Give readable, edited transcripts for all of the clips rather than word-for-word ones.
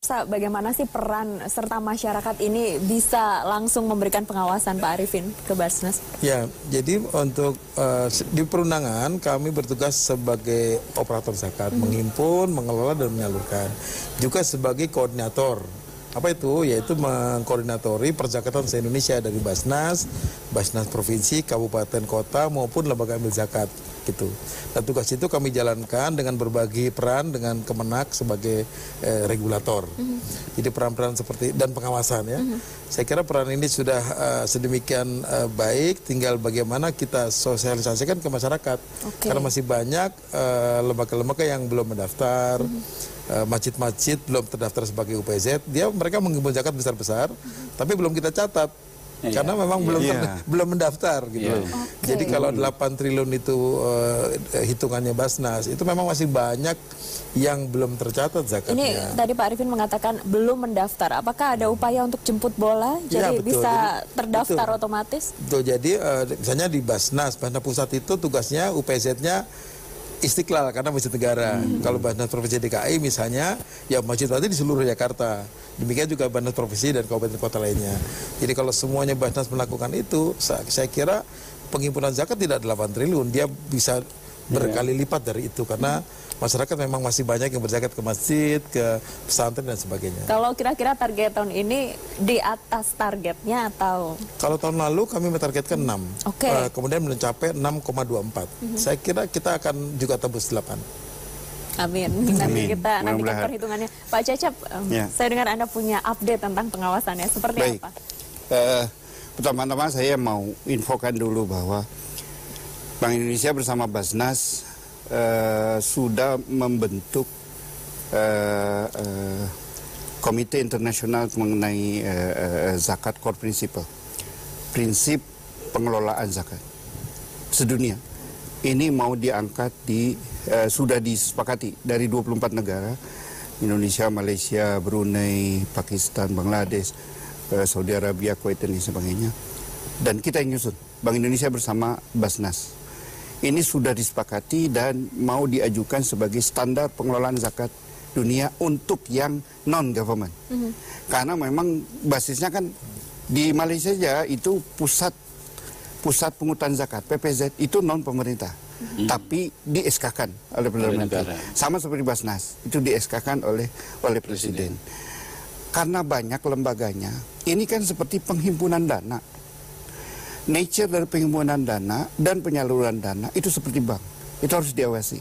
Bagaimana sih peran serta masyarakat ini bisa langsung memberikan pengawasan Pak Arifin ke Basnas? Ya, jadi untuk di perundangan kami bertugas sebagai operator zakat, menghimpun, mengelola dan menyalurkan. Juga sebagai koordinator. Apa itu? Yaitu mengkoordinatori perzakatan se-Indonesia dari Basnas, Basnas Provinsi, Kabupaten, Kota maupun lembaga amil zakat gitu. Dan tugas itu kami jalankan dengan berbagi peran dengan Kemenak sebagai regulator. Jadi peran-peran seperti dan pengawasan ya. Saya kira peran ini sudah sedemikian baik, tinggal bagaimana kita sosialisasikan ke masyarakat. Karena masih banyak lembaga-lembaga yang belum mendaftar. Masjid-masjid belum terdaftar sebagai UPZ, mereka mengimpun zakat besar-besar, tapi belum kita catat. Karena memang belum mendaftar gitu. Jadi kalau 8 triliun itu hitungannya Basnas, itu memang masih banyak yang belum tercatat zakatnya. Ini tadi Pak Arifin mengatakan belum mendaftar. Apakah ada upaya untuk jemput bola? Jadi bisa terdaftar otomatis? Betul, jadi misalnya di Basnas Pusat itu tugasnya UPZ-nya Istiqlal karena masjid negara. Kalau Basnas Provinsi DKI misalnya, ya masjid-masjid di seluruh Jakarta. Demikian juga Basnas Provinsi dan kabupaten kota lainnya. Jadi kalau semuanya Basnas melakukan itu, saya kira penghimpunan zakat tidak 8 triliun, dia bisa berkali lipat dari itu karena masyarakat memang masih banyak yang berzakat ke masjid, ke pesantren dan sebagainya. Kalau kira-kira target tahun ini di atas targetnya atau? Kalau tahun lalu kami mentargetkan 6, kemudian mencapai 6,24. Saya kira kita akan juga tembus 8. Amin. Nanti kita nantikan perhitungannya. Pak Cecep, saya dengar Anda punya update tentang pengawasannya. Seperti apa? Pertama-tama saya mau infokan dulu bahwa Bank Indonesia bersama Basnas sudah membentuk Komite Internasional mengenai Zakat Core Principle, prinsip pengelolaan zakat sedunia. Ini mau diangkat sudah disepakati dari 24 negara, Indonesia, Malaysia, Brunei, Pakistan, Bangladesh, Saudi Arabia, Kuwait dan sebagainya. Dan kita yang nyusun, Bank Indonesia bersama Basnas. Ini sudah disepakati dan mau diajukan sebagai standar pengelolaan zakat dunia untuk yang non-government. Karena memang basisnya kan di Malaysia saja itu pusat pungutan zakat, PPZ, itu non-pemerintah. Tapi di-SK-kan oleh Perdana Menteri. Sama seperti Basnas, itu di-SK-kan oleh Presiden. Karena banyak lembaganya, ini kan seperti penghimpunan dana. Nature dari penghimpunan dana dan penyaluran dana itu seperti bank, itu harus diawasi.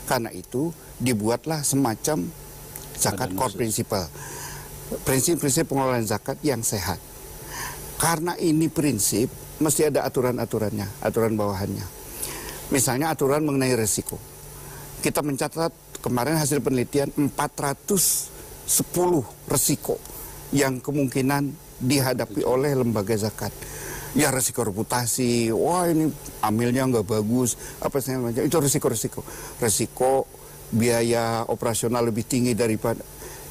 Karena itu dibuatlah semacam zakat core principle, prinsip-prinsip pengelolaan zakat yang sehat. Karena ini prinsip mesti ada aturan-aturannya, aturan bawahannya. Misalnya aturan mengenai resiko. Kita mencatat kemarin hasil penelitian 410 resiko yang kemungkinan dihadapi oleh lembaga zakat. Ya resiko reputasi, wah ini amilnya nggak bagus, apa segala macam, itu resiko-resiko. Resiko biaya operasional lebih tinggi daripada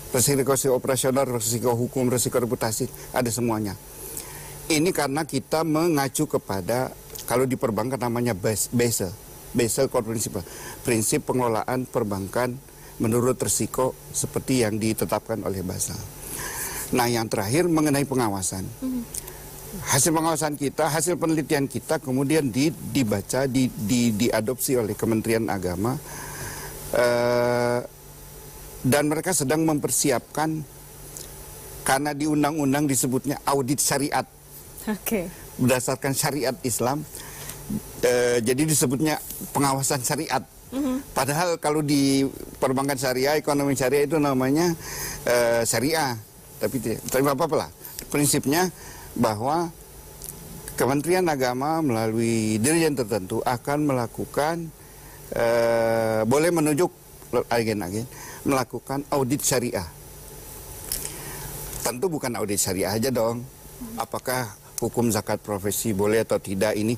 resiko operasional, resiko hukum, resiko reputasi, ada semuanya. Ini karena kita mengacu kepada, kalau di perbankan namanya Basel Core Principle, prinsip pengelolaan perbankan menurut resiko seperti yang ditetapkan oleh Basel. Nah yang terakhir mengenai pengawasan. Hasil pengawasan kita, hasil penelitian kita kemudian dibaca, diadopsi oleh Kementerian Agama, dan mereka sedang mempersiapkan, karena di undang-undang disebutnya audit syariat, berdasarkan syariat Islam, jadi disebutnya pengawasan syariat. Padahal kalau di perbankan syariah, ekonomi syariah itu namanya syariah, tapi apa-apa lah. Prinsipnya bahwa Kementerian Agama melalui dirjen tertentu akan melakukan, boleh menunjuk agen-agen melakukan audit syariah. Tentu bukan audit syariah aja dong. Apakah hukum zakat profesi boleh atau tidak, ini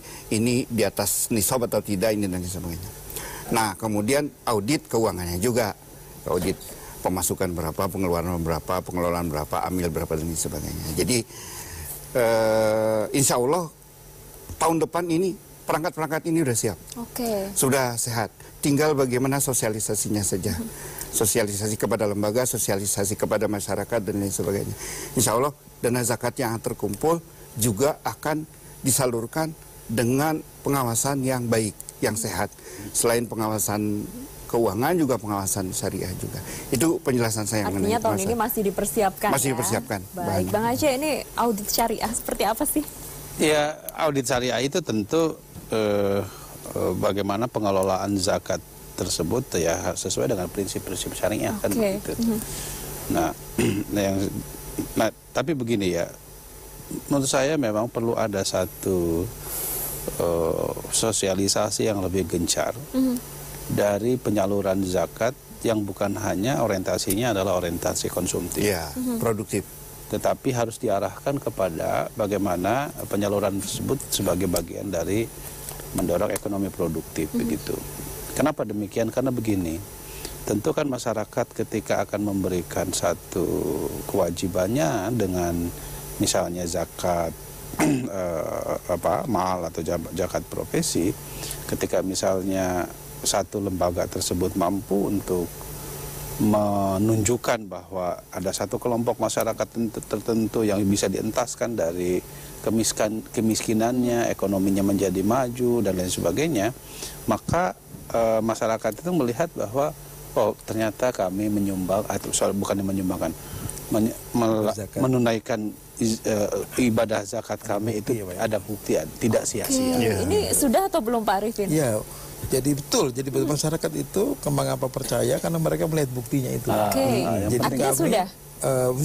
di atas nisab atau tidak, ini dan sebagainya. Nah kemudian audit keuangannya juga, audit pemasukan berapa, pengeluaran berapa, pengelolaan berapa, amil berapa dan sebagainya. Jadi insya Allah tahun depan ini perangkat-perangkat ini sudah siap, sudah sehat. tinggal bagaimana sosialisasinya saja. Sosialisasi kepada lembaga, sosialisasi kepada masyarakat, dan lain sebagainya. Insya Allah dana zakat yang terkumpul juga akan disalurkan dengan pengawasan yang baik, yang sehat. Selain pengawasan keuangan, juga pengawasan syariah juga. Itu penjelasan saya. Artinya tahun ini masih dipersiapkan. Masih dipersiapkan. Baik, Bang Aceh, ini audit syariah seperti apa sih? Ya, audit syariah itu tentu bagaimana pengelolaan zakat tersebut ya sesuai dengan prinsip-prinsip syariah kan begitu. Nah, tapi begini ya, menurut saya memang perlu ada satu sosialisasi yang lebih gencar dari penyaluran zakat yang bukan hanya orientasinya adalah orientasi konsumtif, produktif, tetapi harus diarahkan kepada bagaimana penyaluran tersebut sebagai bagian dari mendorong ekonomi produktif begitu. Kenapa demikian? Karena begini, tentu kan masyarakat ketika akan memberikan satu kewajibannya dengan misalnya zakat mal atau zakat profesi, ketika misalnya satu lembaga tersebut mampu untuk menunjukkan bahwa ada satu kelompok masyarakat tertentu yang bisa dientaskan dari kemiskinannya, ekonominya menjadi maju dan lain sebagainya, maka masyarakat itu melihat bahwa oh ternyata kami menyumbang atau bukan menyumbangkan menunaikan ibadah zakat kami itu ada bukti, tidak sia-sia. Ini sudah atau belum Pak Arifin? Ya, jadi betul. Jadi masyarakat itu kembang apa percaya karena mereka melihat buktinya itu. Jadi artinya kami,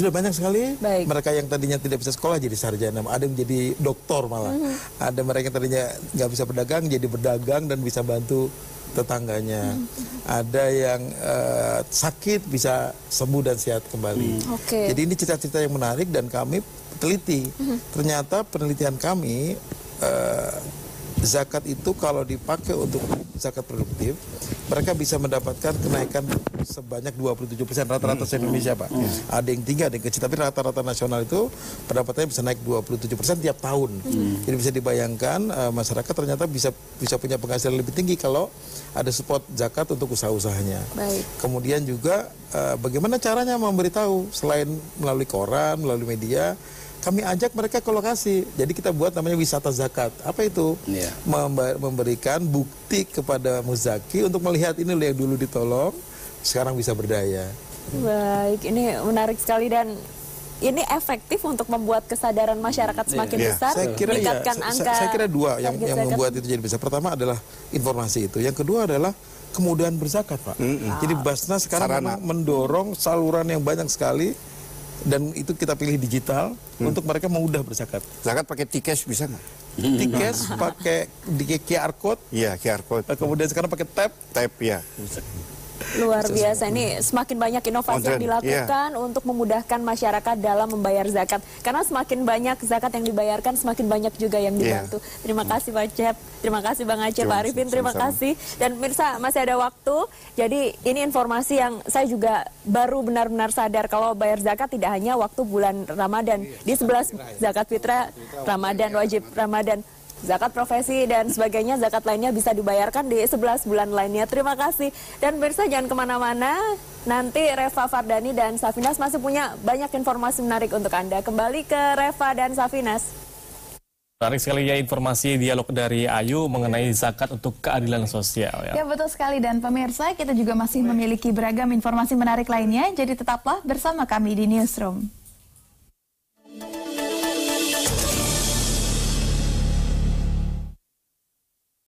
sudah banyak sekali. Mereka yang tadinya tidak bisa sekolah jadi sarjana, ada yang jadi doktor malah. Ada mereka yang tadinya nggak bisa berdagang jadi berdagang dan bisa bantu tetangganya. Ada yang sakit bisa sembuh dan sehat kembali. Jadi ini cita-cita yang menarik dan kami teliti. Ternyata penelitian kami zakat itu kalau dipakai untuk zakat produktif, mereka bisa mendapatkan kenaikan sebanyak 27% rata-rata se-Indonesia, Pak. Ada yang tinggi, ada yang kecil, tapi rata-rata nasional itu pendapatannya bisa naik 27% tiap tahun. Jadi bisa dibayangkan masyarakat ternyata bisa punya penghasilan lebih tinggi kalau ada support zakat untuk usaha-usahanya. Kemudian juga bagaimana caranya memberitahu selain melalui koran, melalui media. Kami ajak mereka ke lokasi. Jadi kita buat namanya wisata zakat. Apa itu? Memberikan bukti kepada muzaki untuk melihat ini yang dulu ditolong, sekarang bisa berdaya. Baik, ini menarik sekali dan ini efektif untuk membuat kesadaran masyarakat semakin besar, meningkatkan angka. Saya kira dua yang membuat itu jadi besar. Pertama adalah informasi itu. Yang kedua adalah kemudahan berzakat, Pak. Jadi Basnas sekarang mendorong saluran yang banyak sekali. Dan itu kita pilih digital untuk mereka mudah berzakat. Zakat pakai T-Cash bisa nggak? T-Cash pakai QR code. Iya, QR code. Kemudian sekarang pakai tap. Tap ya. Luar biasa, ini semakin banyak inovasi yang dilakukan untuk memudahkan masyarakat dalam membayar zakat. Karena semakin banyak zakat yang dibayarkan, semakin banyak juga yang dibantu. Terima kasih Pak Cep, terima kasih Bang Aceh, Pak Arifin, terima kasih. Dan pemirsa, masih ada waktu, jadi ini informasi yang saya juga baru benar-benar sadar kalau bayar zakat tidak hanya waktu bulan Ramadan. Di 11 zakat fitrah, Ramadan, wajib Ramadan, zakat profesi dan sebagainya, zakat lainnya bisa dibayarkan di 11 bulan lainnya. Terima kasih. Dan pemirsa jangan kemana-mana, nanti Reva Fardani dan Safinas masih punya banyak informasi menarik untuk Anda. Kembali ke Reva dan Safinas. Menarik sekali ya informasi dialog dari Ayu mengenai zakat untuk keadilan sosial. Ya betul sekali, dan pemirsa kita juga masih memiliki beragam informasi menarik lainnya, jadi tetaplah bersama kami di Newsroom.